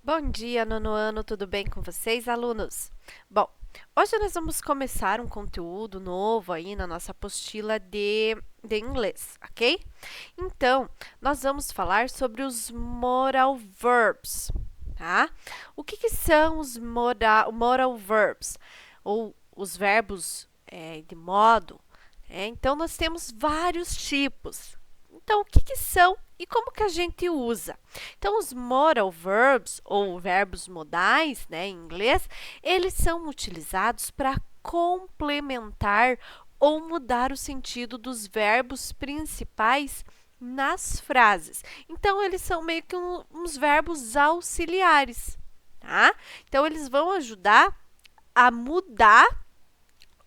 Bom dia, nono ano, tudo bem com vocês, alunos? Bom, hoje nós vamos começar um conteúdo novo aí na nossa apostila de inglês, ok? Então, nós vamos falar sobre os moral verbs, tá? O que são os moral verbs? Ou os verbos de modo, né? Então, nós temos vários tipos. Então, o que são e como que a gente usa? Então, os modal verbs, ou verbos modais, né, em inglês, eles são utilizados para complementar ou mudar o sentido dos verbos principais nas frases. Então, eles são meio que uns verbos auxiliares, tá? Então, eles vão ajudar a mudar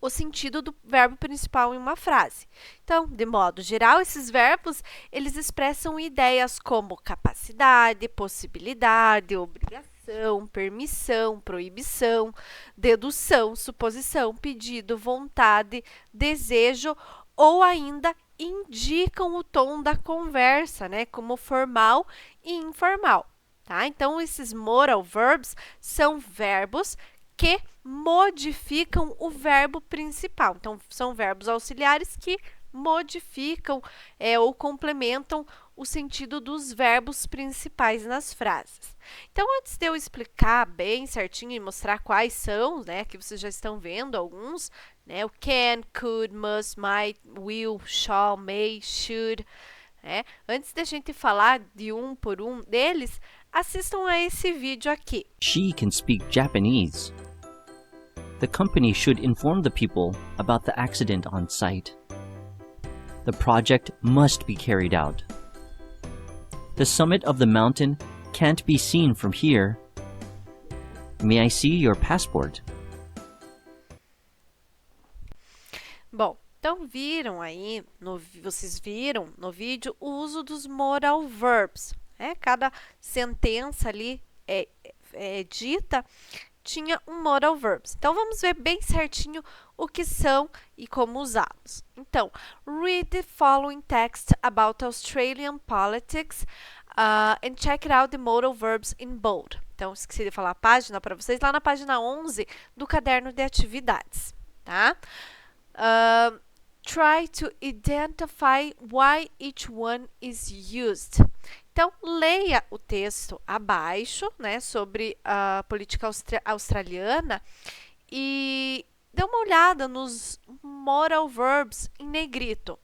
o sentido do verbo principal em uma frase. Então, de modo geral, esses verbos, eles expressam ideias como capacidade, possibilidade, obrigação, permissão, proibição, dedução, suposição, pedido, vontade, desejo ou ainda indicam o tom da conversa, né, como formal e informal. Tá? Então, esses moral verbs são verbos que modificam o verbo principal. Então, são verbos auxiliares que modificam ou complementam o sentido dos verbos principais nas frases. Então, antes de eu explicar bem certinho e mostrar quais são, né, que vocês já estão vendo alguns, né, o can, could, must, might, will, shall, may, should, né? Antes da gente falar de um por um deles, assistam a esse vídeo aqui. She can speak Japanese. The company should inform the people about the accident on site. The project must be carried out. The summit of the mountain can't be seen from here. May I see your passport? Bom, então viram aí, vocês viram no vídeo o uso dos moral verbs. Né? Cada sentença ali dita tinha um moral verbs. Então, vamos ver bem certinho o que são e como usá-los. Então, read the following text about Australian politics and check it out the modal verbs in bold. Então, esqueci de falar a página para vocês, lá na página 11 do caderno de atividades, tá? Try to identify why each one is used. Então, leia o texto abaixo, né, sobre a política australiana e dê uma olhada nos moral verbs em negrito.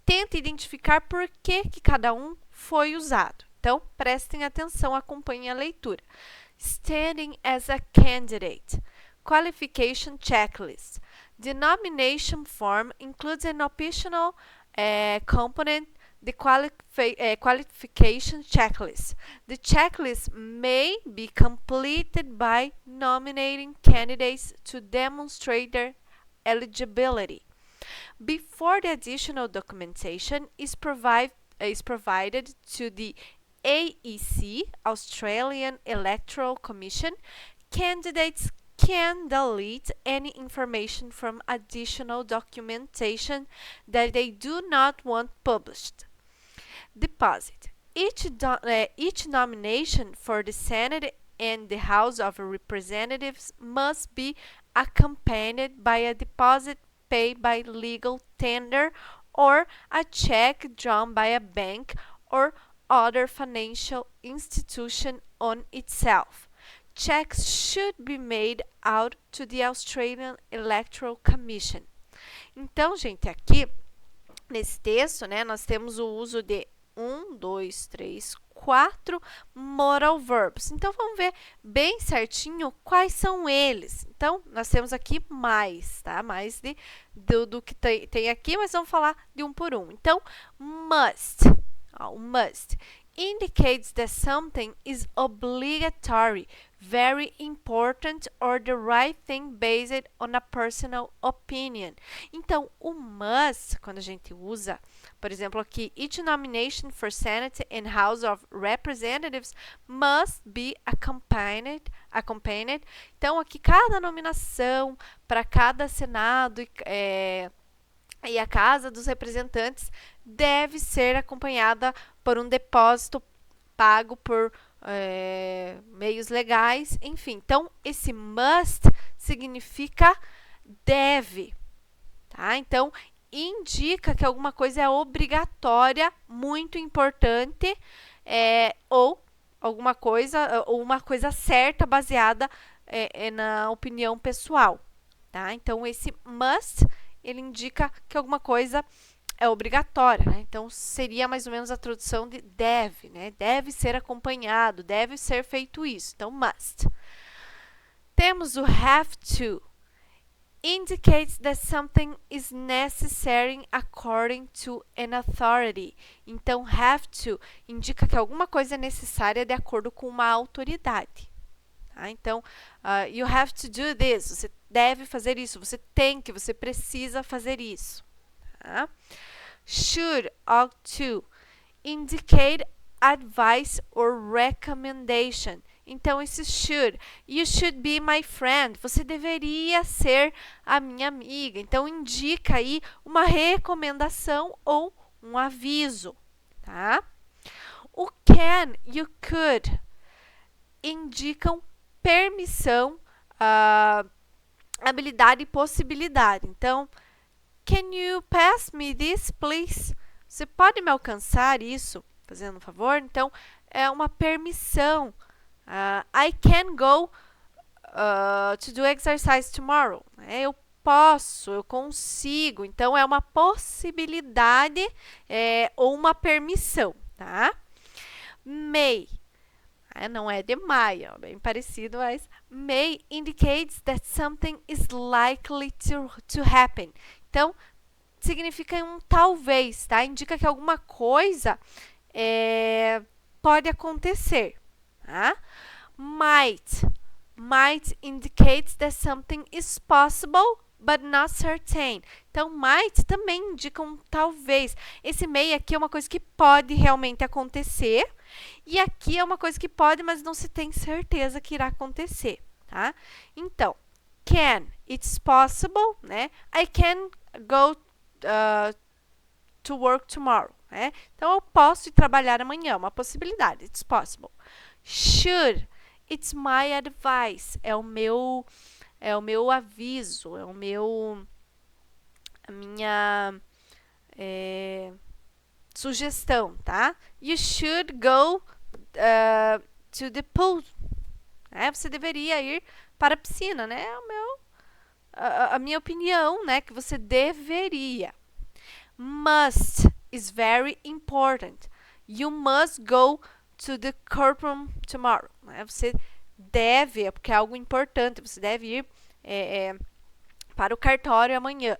Tente identificar por que cada um foi usado. Então, prestem atenção, acompanhem a leitura. Standing as a candidate. Qualification checklist. The nomination form includes an optional component, the qualification checklist. The checklist may be completed by nominating candidates to demonstrate their eligibility. Before the additional documentation is provided to the AEC, Australian Electoral Commission, candidates can delete any information from additional documentation that they do not want published. Deposit. Each nomination for the Senate and the House of Representatives must be accompanied by a deposit paid by legal tender or a check drawn by a bank or other financial institution on itself. Checks should be made out to the Australian Electoral Commission. Então, gente, aqui nesse texto, né, nós temos o uso de 4 moral verbs. Então, vamos ver bem certinho quais são eles. Então, nós temos aqui mais, tá? Mais do que tem aqui, mas vamos falar de um por um. Então, must. O must indicates that something is obligatory, very important, or the right thing based on a personal opinion. Então, o must, quando a gente usa, por exemplo, aqui, each nomination for Senate and House of Representatives must be accompanied. Então, aqui, cada nominação para cada Senado e a Casa dos Representantes deve ser acompanhada por um depósito pago por meios legais, enfim. Então, esse must significa deve, tá? Então, indica que alguma coisa é obrigatória, muito importante, ou alguma coisa, ou uma coisa certa baseada na opinião pessoal, tá? Então, esse must, ele indica que alguma coisa é obrigatória, né? Então, seria mais ou menos a tradução de deve, né? Deve ser acompanhado, deve ser feito isso. Então, must. Temos o have to. Indicates that something is necessary according to an authority. Então, have to indica que alguma coisa é necessária de acordo com uma autoridade. Tá? Então, you have to do this. Você deve fazer isso. Você tem que, você precisa fazer isso. Tá? Should, ought to, indicate advice or recommendation. Então, esse should. You should be my friend. Você deveria ser a minha amiga. Então, indica aí uma recomendação ou um aviso, tá? O can, you could, indicam permissão, habilidade e possibilidade. Então, can you pass me this, please? Você pode me alcançar isso, fazendo um favor? Então, é uma permissão. I can go to do exercise tomorrow. Eu posso, eu consigo. Então, é uma possibilidade ou uma permissão, tá? May. Não é de may, bem parecido, mas may indicates that something is likely to happen. Então, significa um talvez, tá? Indica que alguma coisa pode acontecer, tá? Might indicates that something is possible, but not certain. Então, might também indica um talvez. Esse may aqui é uma coisa que pode realmente acontecer, e aqui é uma coisa que pode, mas não se tem certeza que irá acontecer, tá? Então, can, it's possible, né? I can go to work tomorrow, né? Então, eu posso ir trabalhar amanhã, uma possibilidade, it's possible. Should, it's my advice, é o meu aviso, a minha sugestão, tá? You should go to the pool. Você deveria ir para a piscina, né? A minha opinião, né? Que você deveria. Must is very important. You must go to the courtroom tomorrow. Você deve, porque é algo importante, você deve ir para o cartório amanhã.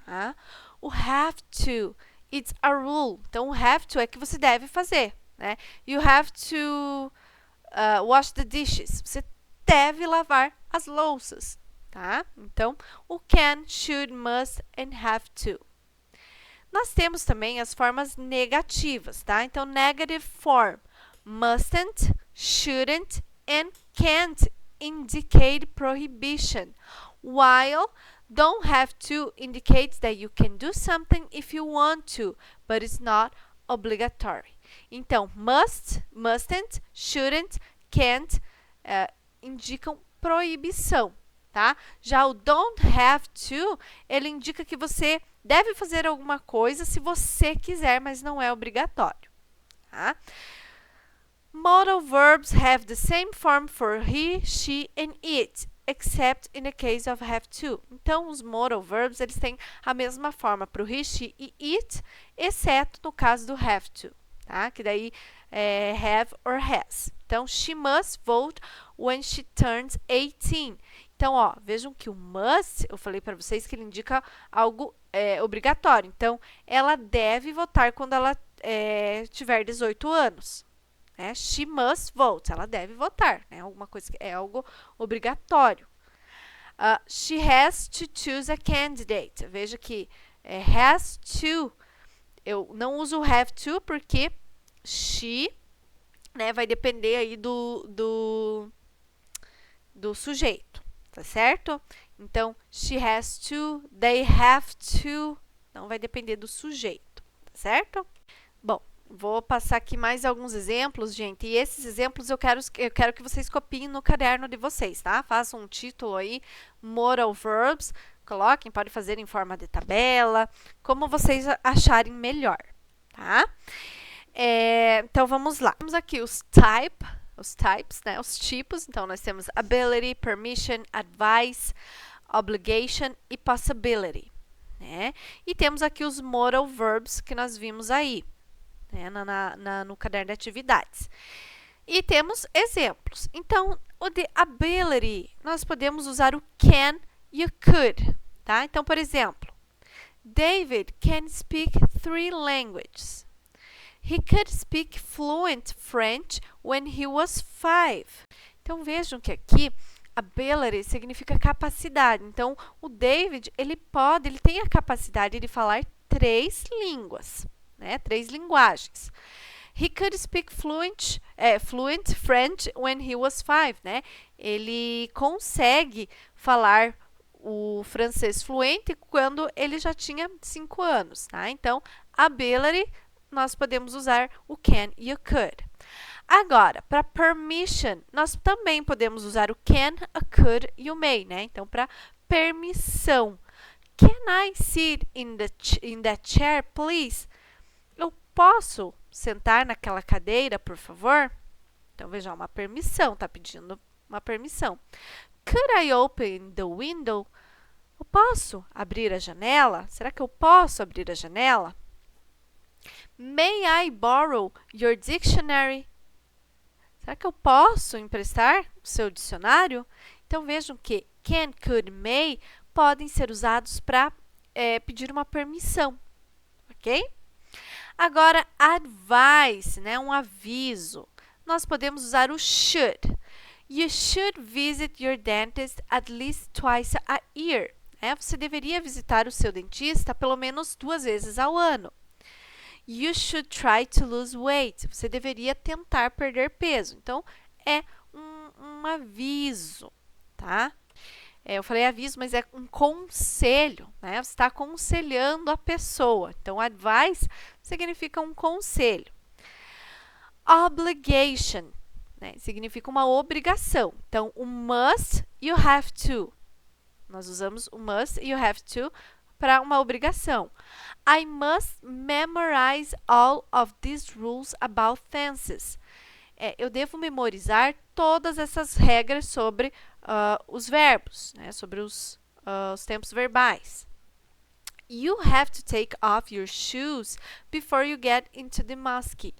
Tá? O have to, it's a rule. Então, o have to é que você deve fazer. Né? You have to wash the dishes. Você deve lavar as louças. Tá? Então, o can, should, must and have to. Nós temos também as formas negativas, tá? Então, negative form. Mustn't, shouldn't, and can't indicate prohibition, while don't have to indicates that you can do something if you want to, but it's not obligatory. Então, must, mustn't, shouldn't, can't indicam proibição, tá? Já o don't have to, ele indica que você deve fazer alguma coisa se você quiser, mas não é obrigatório, tá? Modal verbs have the same form for he, she and it, except in the case of have to. Então, os modal verbs, eles têm a mesma forma para o he, she e it, exceto no caso do have to, tá? Que daí have or has. Então, she must vote when she turns 18. Então, ó, vejam que o must, eu falei para vocês que ele indica algo obrigatório. Então, ela deve votar quando ela tiver 18 anos. She must vote, ela deve votar, né? Alguma coisa que é algo obrigatório. She has to choose a candidate. Veja que has to, eu não uso have to porque she, né, vai depender aí do sujeito, tá certo? Então, she has to, they have to, não vai depender do sujeito, tá certo? Bom, Vou passar aqui mais alguns exemplos, gente, e esses exemplos eu quero que vocês copiem no caderno de vocês, tá? Façam um título aí, Modal Verbs, coloquem, pode fazer em forma de tabela, como vocês acharem melhor, tá? Então, vamos lá. Temos aqui os types, né? Os tipos. Então, nós temos ability, permission, advice, obligation e possibility, né? E temos aqui os modal verbs que nós vimos aí, né? No caderno de atividades. E temos exemplos. Então, o de ability, nós podemos usar o can e o could, tá? Então, por exemplo, David can speak 3 languages. He could speak fluent French when he was 5. Então, vejam que aqui, ability significa capacidade. Então, o David, ele tem a capacidade de falar 3 línguas, né? 3 linguagens. He could speak fluent French when he was 5, né? Ele consegue falar o francês fluente quando ele já tinha 5 anos, tá? Então, ability, nós podemos usar o can e o could. Agora, para permission, nós também podemos usar o can, a could e o may, né? Então, para permissão. Can I sit in that chair, please? Eu posso sentar naquela cadeira, por favor? Então, veja, uma permissão, está pedindo uma permissão. Could I open the window? Eu posso abrir a janela? Será que eu posso abrir a janela? May I borrow your dictionary? Será que eu posso emprestar o seu dicionário? Então, vejam que can, could, may podem ser usados para pedir uma permissão, ok? Agora, advice, né, um aviso. Nós podemos usar o should. You should visit your dentist at least twice a year. Você deveria visitar o seu dentista pelo menos 2 vezes ao ano. You should try to lose weight. Você deveria tentar perder peso. Então, é um aviso, tá? Eu falei aviso, mas é um conselho, né? Você está aconselhando a pessoa. Então, advice significa um conselho. Obligation, né? Significa uma obrigação. Então, o must e o have to. Nós usamos o must e o have to para uma obrigação. I must memorize all of these rules about tenses. Eu devo memorizar todas essas regras sobre os verbos, né? Sobre os tempos verbais. You have to take off your shoes before you get into the mosque.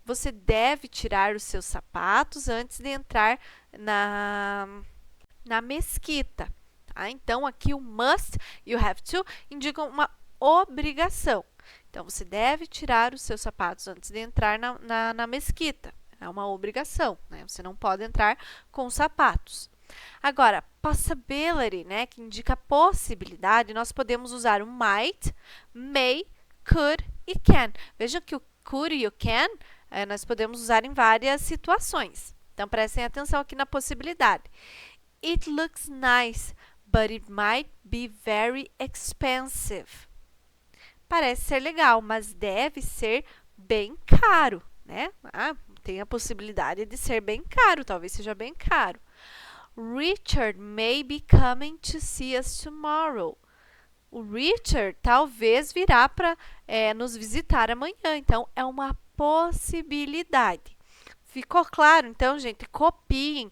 Você deve tirar os seus sapatos antes de entrar na mesquita. Tá? Então, aqui o must e o have to indicam uma obrigação. Então, você deve tirar os seus sapatos antes de entrar na mesquita. É uma obrigação, né? Você não pode entrar com sapatos. Agora, possibility, né, que indica possibilidade, nós podemos usar o might, may, could e can. Vejam que o could e o can nós podemos usar em várias situações. Então, prestem atenção aqui na possibilidade. It looks nice, but it might be very expensive. Parece ser legal, mas deve ser bem caro, né? Tem a possibilidade de ser bem caro, talvez seja bem caro. Richard may be coming to see us tomorrow. O Richard talvez virá para nos visitar amanhã. Então, é uma possibilidade. Ficou claro? Então, gente, copiem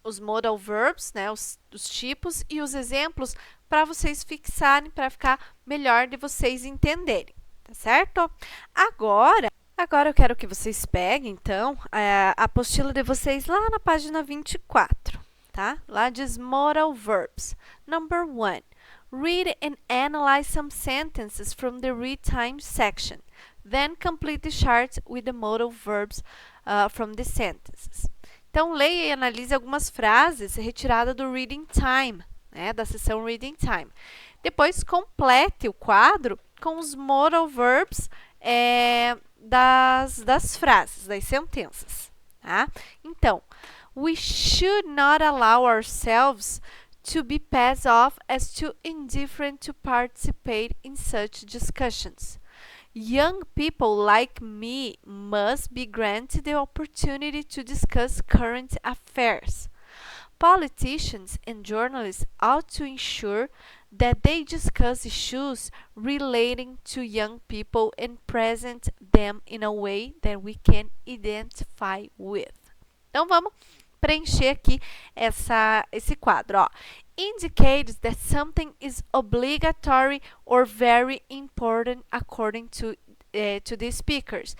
os modal verbs, né, os tipos e os exemplos para vocês fixarem, para ficar melhor de vocês entenderem, tá certo? Agora eu quero que vocês peguem, então, a apostila de vocês lá na página 24, tá? Lá diz Modal Verbs. Number 1. Read and analyze some sentences from the Read Time section. Then complete the chart with the modal verbs from the sentences. Então, leia e analise algumas frases retiradas do Reading Time, né? Da seção Reading Time. Depois, complete o quadro com os modal verbs das frases, das sentenças, tá? Então, we should not allow ourselves to be passed off as too indifferent to participate in such discussions. Young people like me must be granted the opportunity to discuss current affairs. Politicians and journalists ought to ensure that they discuss issues relating to young people and present them in a way that we can identify with. Então, vamos preencher aqui esse quadro. Ó. Indicates that something is obligatory or very important according to the speakers.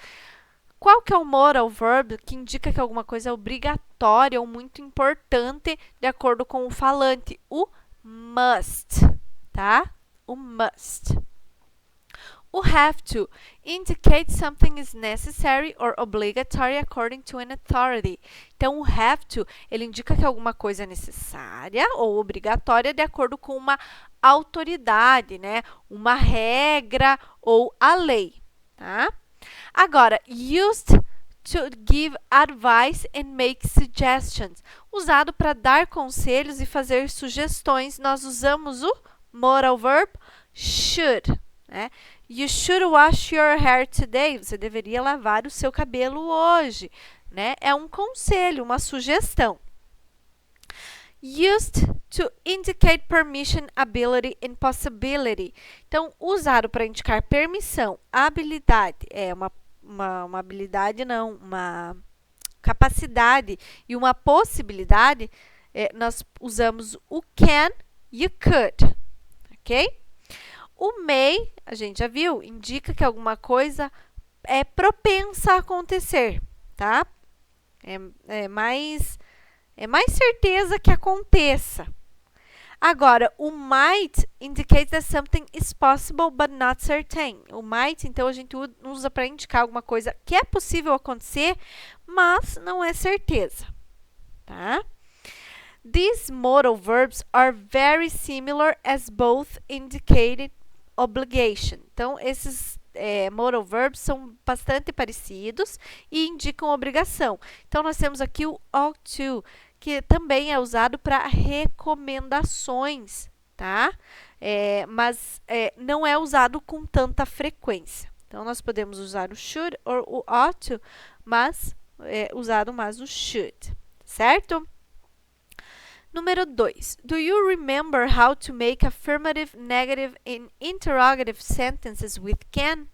Qual que é o modal verb que indica que alguma coisa é obrigatória ou muito importante de acordo com o falante? O must, tá? O must. O have to indicates something is necessary or obligatory according to an authority. Então, o have to, ele indica que alguma coisa é necessária ou obrigatória de acordo com uma autoridade, né? Uma regra ou a lei, tá? Agora, used to give advice and make suggestions. Usado para dar conselhos e fazer sugestões, nós usamos o modal verb should, né? You should wash your hair today. Você deveria lavar o seu cabelo hoje, né? É um conselho, uma sugestão. Used to indicate permission, ability and possibility. Então, usado para indicar permissão, habilidade, uma habilidade não, uma capacidade e uma possibilidade, nós usamos o can e o could, ok? O may, a gente já viu, indica que alguma coisa é propensa a acontecer, tá? É mais certeza que aconteça. Agora, o might indicates that something is possible but not certain. O might, então, a gente usa para indicar alguma coisa que é possível acontecer, mas não é certeza, tá? These modal verbs are very similar as both indicated obligation. Então, esses modal verbs são bastante parecidos e indicam obrigação. Então, nós temos aqui o ought to, que também é usado para recomendações, tá? Mas não é usado com tanta frequência. Então, nós podemos usar o should ou o ought to, mas usado mais o should, certo? Número 2. Do you remember how to make affirmative, negative, and interrogative sentences with can?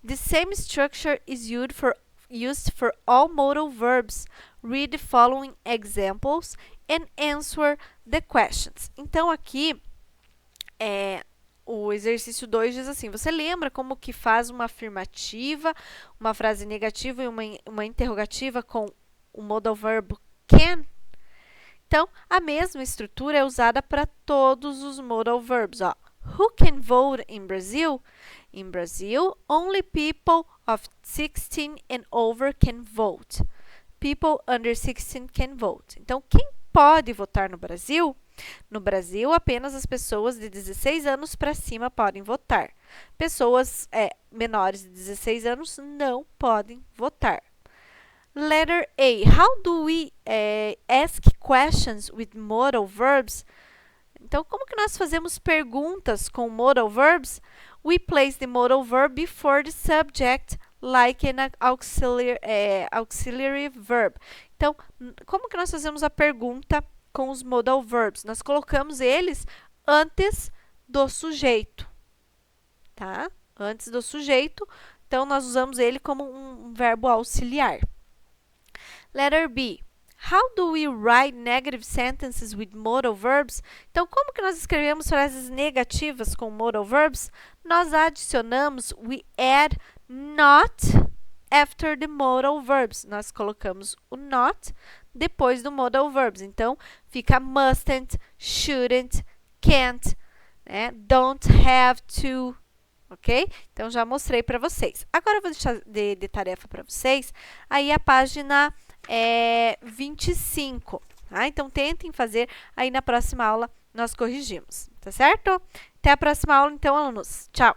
The same structure is used for all modal verbs. Read the following examples and answer the questions. Então, aqui, o exercício 2 diz assim, você lembra como que faz uma afirmativa, uma frase negativa e uma interrogativa com o modal verb can? Então, a mesma estrutura é usada para todos os modal verbs. Ó. Who can vote in Brazil? In Brazil, only people of 16 and over can vote. People under 16 can vote. Então, quem pode votar no Brasil? No Brasil, apenas as pessoas de 16 anos para cima podem votar. Pessoas menores de 16 anos não podem votar. Letter A. How do we ask questions with modal verbs? Então, como que nós fazemos perguntas com modal verbs? We place the modal verb before the subject, like an auxiliary verb. Então, como que nós fazemos a pergunta com os modal verbs? Nós colocamos eles antes do sujeito, tá? Antes do sujeito, então nós usamos ele como um verbo auxiliar. Letter B. How do we write negative sentences with modal verbs? Então, como que nós escrevemos frases negativas com modal verbs? Nós adicionamos we add not after the modal verbs. Nós colocamos o not depois do modal verbs. Então, fica mustn't, shouldn't, can't, né? Don't have to, ok? Então, já mostrei para vocês. Agora, eu vou deixar de tarefa para vocês aí a página 25, tá? Então, tentem fazer, aí na próxima aula nós corrigimos, tá certo? Até a próxima aula, então, alunos. Tchau!